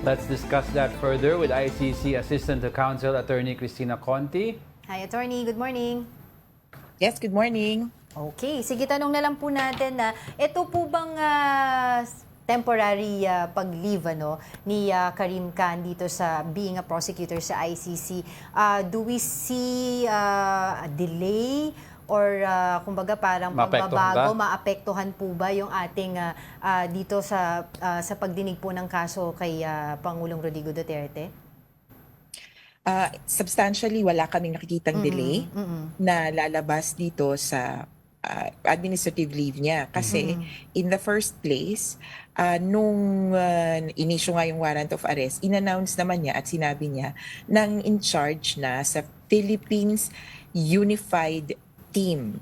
Let's discuss that further with ICC Assistant to Counsel Attorney Cristina Conti. Hi, Attorney. Good morning. Yes, good morning. Okay, sige, tanong na lang po natin na ito po bang temporary pag-leave ni Karim Khan dito sa being a prosecutor sa ICC, do we see a delay or kumbaga parang pagbabago, maapektuhan po ba yung ating dito sa pagdinig po ng kaso kay Pangulong Rodrigo Duterte? Substantially, wala kaming nakikitang delay na lalabas dito sa administrative leave niya. Kasi in the first place, nung inisyu nga yung warrant of arrest, in-announce naman niya at sinabi niya nang in charge na sa Philippines Unified Team,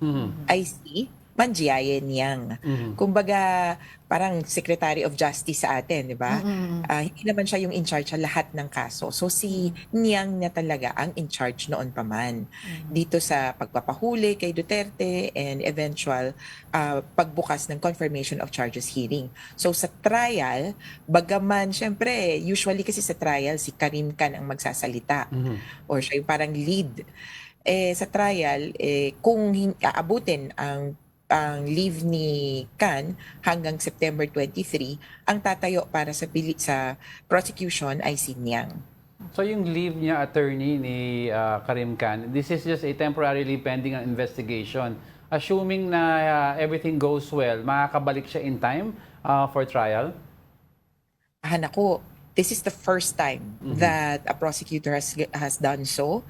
IC, Manjiayen Yang. Kumbaga, parang Secretary of Justice sa atin, di ba? Hindi naman siya yung in charge sa lahat ng kaso. So si Niang na talaga ang in charge noon pa man. Dito sa pagpapahuli kay Duterte and eventual pagbukas ng confirmation of charges hearing. So sa trial, bagaman, syempre, usually kasi sa trial, si Karim Khan ang magsasalita. Or siya yung parang lead. Sa trial, kung aabutin ang leave ni Khan hanggang September 23, ang tatayo para sa prosecution ay si Niang. So yung leave niya, attorney, ni Karim Khan, this is just a temporary leave pending an investigation. Assuming na everything goes well, makakabalik siya in time for trial? Naku, this is the first time that a prosecutor has done so.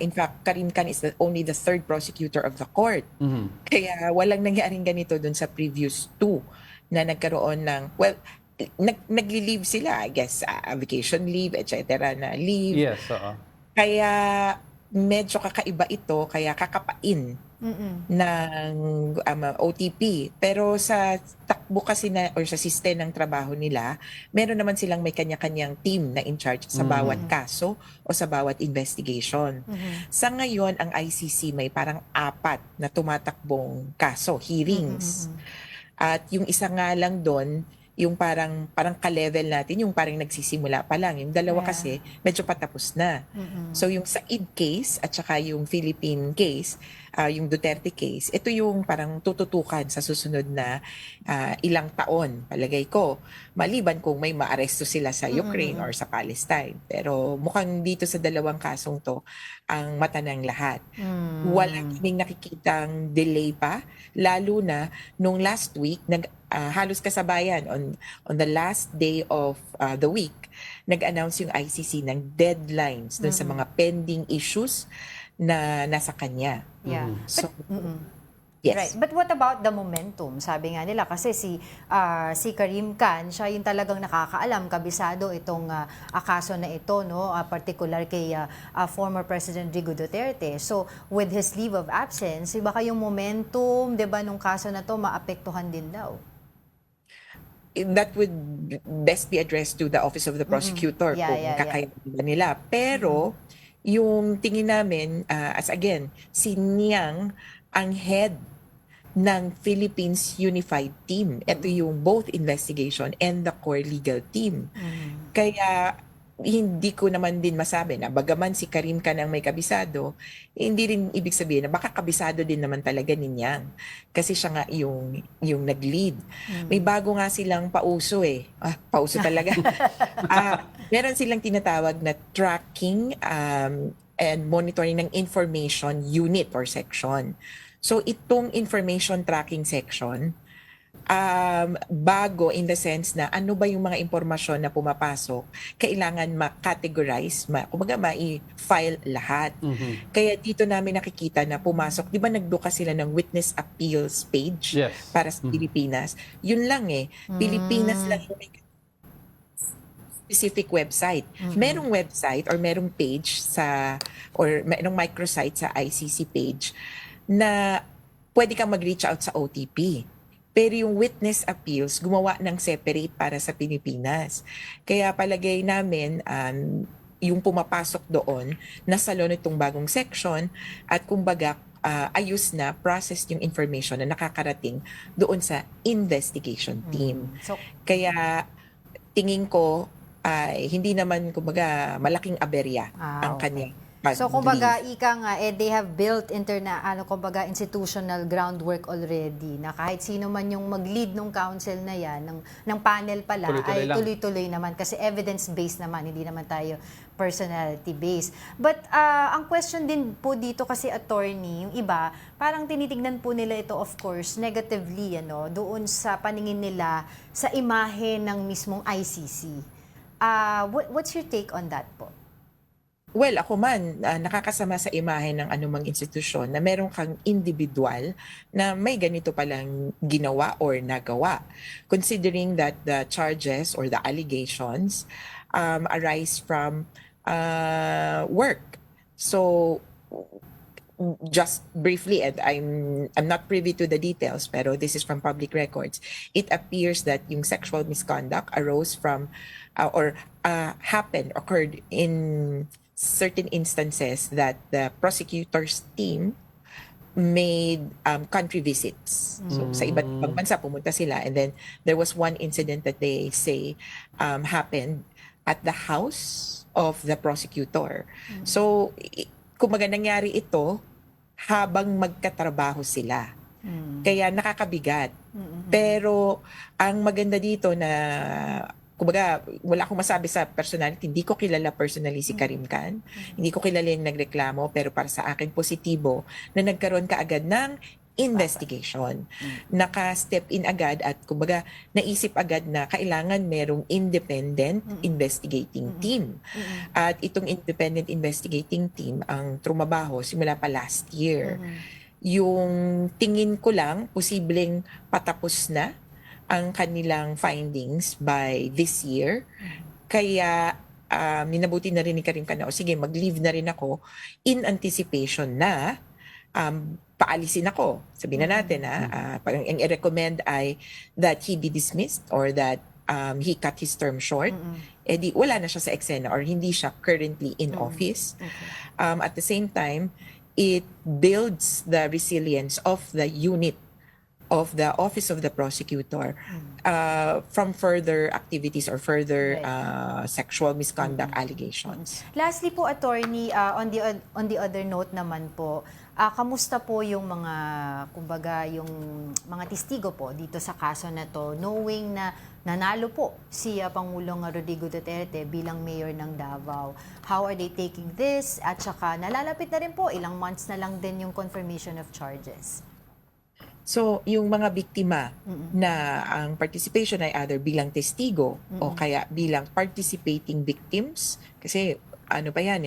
In fact, Karim Khan is only the third prosecutor of the court. Kaya walang nangyaring ganito dun sa previous two na nagkaroon ng, well, nagli-leave sila, I guess, vacation leave, etc. na leave. Yes, oo. Kaya medyo kakaiba ito, kaya kakapain ng OTP. Pero sa takbo kasi na, or sa system ng trabaho nila, meron naman silang may kanya-kanyang team na in charge sa bawat kaso o sa bawat investigation. Sa ngayon, ang ICC may parang 4 na tumatakbong kaso, hearings. At yung isa nga lang doon, yung parang ka-level natin, yung parang nagsisimula pa lang. Yung dalawa kasi, medyo patapos na. So yung Said case at saka yung Philippine case, yung Duterte case, ito yung parang tututukan sa susunod na ilang taon, palagay ko. Maliban kung may maaresto sila sa Ukraine or sa Palestine. Pero mukhang dito sa dalawang kasong to, ang mata ng lahat. Wala kaming nakikitang delay pa, lalo na nung last week, halos kasabayan on the last day of the week, nag-announce yung ICC ng deadlines dun sa mga pending issues na nasa kanya. Yeah. So, Right. yes. But what about the momentum? Sabi nga nila kasi si Karim Khan, siya yung talagang nakakaalam, kabisado itong kaso na ito, particular kay former President Rodrigo Duterte. So with his leave of absence, baka yung momentum, 'di ba, nung kaso na to maapektuhan din daw. That would best be addressed to the Office of the Prosecutor kung kakayanin nila. Pero yung tingin namin, as again, si Niang ang head ng Philippines Unified Team. Ito yung both investigation and the core legal team. Kaya hindi ko naman din masabi na bagaman si Karim Khan ang may kabisado, hindi rin ibig sabihin na baka kabisado din naman talaga ni Niang. Kasi siya nga yung nag-lead. May bago nga silang pauso pauso talaga. Meron silang tinatawag na tracking and monitoring ng information unit or section. So itong information tracking section, bago in the sense na ano ba yung mga impormasyon na pumapasok, kailangan ma-categorize, kumbaga ma-file lahat. Kaya dito namin nakikita na pumasok, di ba nagbuka sila ng witness appeals page para sa Pilipinas? Yun lang Pilipinas lang yung may specific website. Merong website or merong page or merong microsite sa ICC page na pwede kang mag-reach out sa OTP. Pero yung witness appeals, gumawa ng separate para sa Pilipinas. Kaya palagay namin, yung pumapasok doon, nasa loob nitong bagong section at kumbaga, ayos na process yung information na nakakarating doon sa investigation team. Kaya tingin ko, ay hindi naman kumbaga malaking aberya ang okay. kanyang So pag-leave. kumbaga ika nga they have built kumbaga institutional groundwork already na kahit sino man yung mag-lead ng council na yan ng panel pala Tuloy-tuloy ay lang. tuloy-tuloy naman kasi evidence-based naman, hindi naman tayo personality-based. But ang question din po dito kasi attorney, yung iba parang tinitignan po nila ito of course negatively doon sa paningin nila sa imahe ng mismong ICC. What's your take on that po? Well, ako man, nakakasama sa imahe ng anumang institusyon na meron kang individual na may ganito palang ginawa or nagawa. Considering that the charges or the allegations arise from work. So, just briefly, and I'm not privy to the details, pero this is from public records. It appears that yung sexual misconduct arose from occurred in certain instances that the prosecutor's team made country visits. So sa iba't ibang bansa pumunta sila, and then there was one incident that they say happened at the house of the prosecutor. So kumbaga nangyari ito habang magkatrabaho sila. Kaya nakakabigat. Pero ang maganda dito na kumbaga, wala akong masabi sa personality. Hindi ko kilala personally si Karim Khan. Hindi ko kilala yung nagreklamo. Pero para sa akin, positibo na nagkaroon kaagad ng investigation. Naka-step in agad at kumbaga, naisip agad na kailangan merong independent investigating team. At itong independent investigating team, ang trumabaho simula pa last year. Yung tingin ko lang, posibleng patapos na ang kanilang findings by this year. Kaya minabuti na rin ni Karim Khan na, sige, mag-leave na rin ako in anticipation na paalisin ako. Sabihin na natin ang i-recommend ay that he be dismissed or that he cut his term short. Eh di, wala na siya sa eksena or hindi siya currently in office. At the same time, it builds the resilience of the unit of the Office of the Prosecutor from further activities or further sexual misconduct allegations. Lastly po, attorney, on the other note naman po, kamusta po yung kumbaga, yung mga testigo po dito sa kaso na to, knowing na nanalo po si Pangulong Rodrigo Duterte bilang mayor ng Davao? How are they taking this? At saka nalalapit na rin po, ilang months na lang din yung confirmation of charges. So, yung mga biktima na ang participation ay either bilang testigo o kaya bilang participating victims, kasi ano pa yan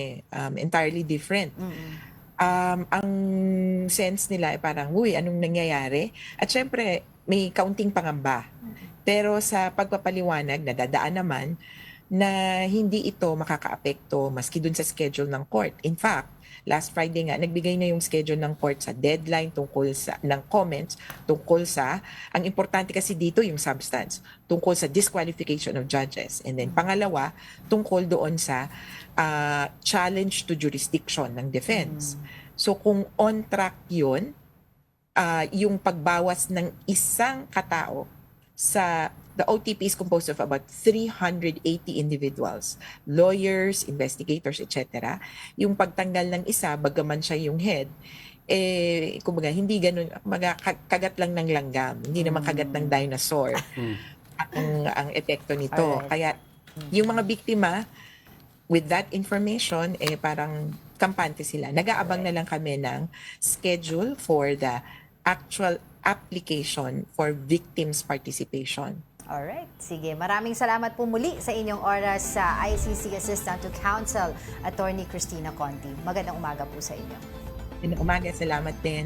entirely different. Ang sense nila ay parang, uy, anong nangyayari? At syempre, may kaunting pangamba. Pero sa pagpapaliwanag, nadadaan naman na hindi ito makakaapekto maski dun sa schedule ng court. In fact, last Friday nga, nagbigay na yung schedule ng court sa deadline tungkol sa, ng comments tungkol sa, ang importante kasi dito yung substance, tungkol sa disqualification of judges. And then pangalawa, tungkol doon sa challenge to jurisdiction ng defense. So kung on track yun, yung pagbawas ng isang katao sa the OTP is composed of about 380 individuals, lawyers, investigators, etc. Yung pagtanggal ng isa, bagaman siya yung head, kumbaga, hindi ganun, kagat lang ng langgam, hindi naman kagat ng dinosaur ang epekto nito. Alright. Kaya, yung mga biktima, with that information, parang kampante sila. Nag-aabang na lang kami ng schedule for the actual application for victims' participation. Alright, sige. Maraming salamat po muli sa inyong oras sa ICC Assistant to Counsel, Attorney Cristina Conti. Magandang umaga po sa inyo. Umaga, salamat din.